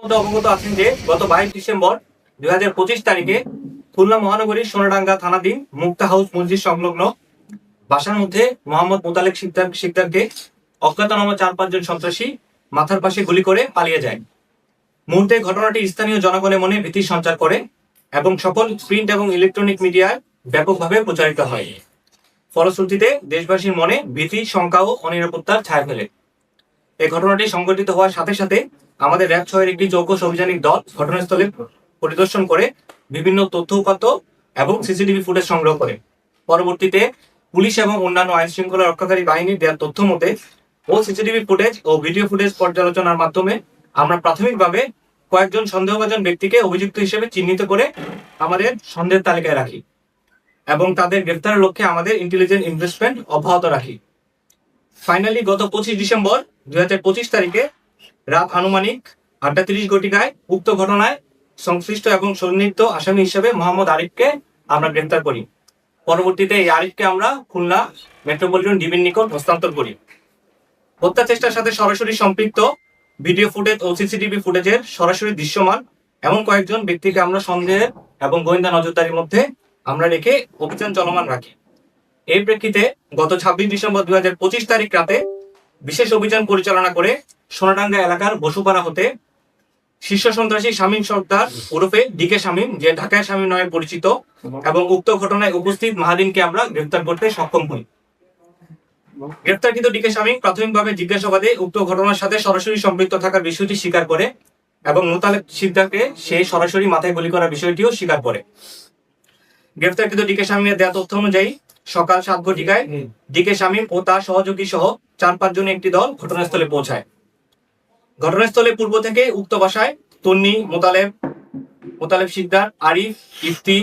বোধহয় অবগত আছেন যে গত 22 ডিসেম্বর 2025 তারিখে খুলনা মহানগরীর সোনাডাঙ্গা থানাধীন মুক্তা হাউস মসজিদ সংলগ্ন বাসার মধ্যে মোহাম্মদ মোতালেব শিকদারকে অজ্ঞাতনামা 4-5 জন সন্ত্রাসী মাথার পাশে গুলি করে পালিয়ে যায়। মুহূর্তে ঘটনাটি স্থানীয় জনগণের মনে ভীতি সঞ্চার করে এবং সকল প্রিন্ট এবং ইলেকট্রনিক মিডিয়ায় ব্যাপকভাবে প্রচারিত হয়। ফলশ্রুতিতে দেশবাসীর মনে ভীতি, শঙ্কা ও অনিরাপত্তার ছায়া ফেলে। এই ঘটনাটি সংঘটিত হওয়ার সাথে সাথে আমাদের র্যাব 6-এর একটি যৌথ অভিযানিক দল ঘটনাস্থলে পরিদর্শন করে বিভিন্ন তথ্য উপাত্ত এবং সিসিটিভি ফুটেজ সংগ্রহ করে। পরবর্তীতে পুলিশ এবং অন্যান্য আইন শৃঙ্খলা রক্ষাকারী বাহিনীর দেওয়া তথ্য মতে ও সিসিটিভি ফুটেজ ও ভিডিও ফুটেজ পর্যালোচনার মাধ্যমে আমরা প্রাথমিকভাবে কয়েকজন সন্দেহভাজন ব্যক্তিকে অভিযুক্ত হিসেবে চিহ্নিত করে আমাদের সন্দেহের তালিকায় রাখি এবং তাদের গ্রেফতারের লক্ষ্যে আমাদের ইন্টেলিজেন্স ইনভেস্টমেন্ট অব্যাহত রাখি। ফাইনালি গত 25 ডিসেম্বর 2025 তারিখে রাত আনুমানিক 8:30 ঘটিকায় উক্ত ঘটনায় সংশ্লিষ্ট এবং সন্নিহিত আসামি হিসেবে মোহাম্মদ আরিফকে আমরা গ্রেফতার করি। পরবর্তীতে এই আরিফকে আমরা খুলনা মেট্রোপলিটন ডিবির নিকট হস্তান্তর করি। হত্যা চেষ্টার সাথে সরাসরি সম্পৃক্ত ভিডিও ফুটেজ ও সিসিটিভি ফুটেজের সরাসরি দৃশ্যমান এমন কয়েকজন ব্যক্তিকে আমরা সন্দেহের এবং গোয়েন্দা নজরদারির মধ্যে আমরা রেখে অভিযান চলমান রাখি। এই প্রেক্ষিতে গত 26 ডিসেম্বর 2025 তারিখ রাতে বিশেষ অভিযান পরিচালনা করে সোনাডাঙ্গা এলাকার বসুপাড়া হতে শীর্ষ সন্ত্রাসী শামীম সর্দার ওরফে ডিকে শামীম, যে ঢাকায় শামীম নামে পরিচিত, এবং উক্ত ঘটনায় উপস্থিত মাহাদিনকে আমরা গ্রেফতার করতে সক্ষম হই। গ্রেফতারকৃত ডিকে শামীম প্রাথমিকভাবে জিজ্ঞাসাবাদে উক্ত ঘটনার সাথে সরাসরি সম্পৃক্ত থাকার বিষয়টি স্বীকার করে এবং মোতালেব শিকদারকে সে সরাসরি মাথায় গুলি করার বিষয়টিও স্বীকার করে। গ্রেফতারকৃত ডিকে শামীমের দেওয়া তথ্য অনুযায়ী সকাল 7 ঘটিকায় ডিকে শামীম ও তার সহযোগী সহ 4-5 জনের একটি দল ঘটনাস্থলে পৌঁছায়। ঘটনাস্থলে পূর্ব থেকে উক্ত বাসায় তন্নি, মোতালেব শিকদার, আরিফ, ইফতি,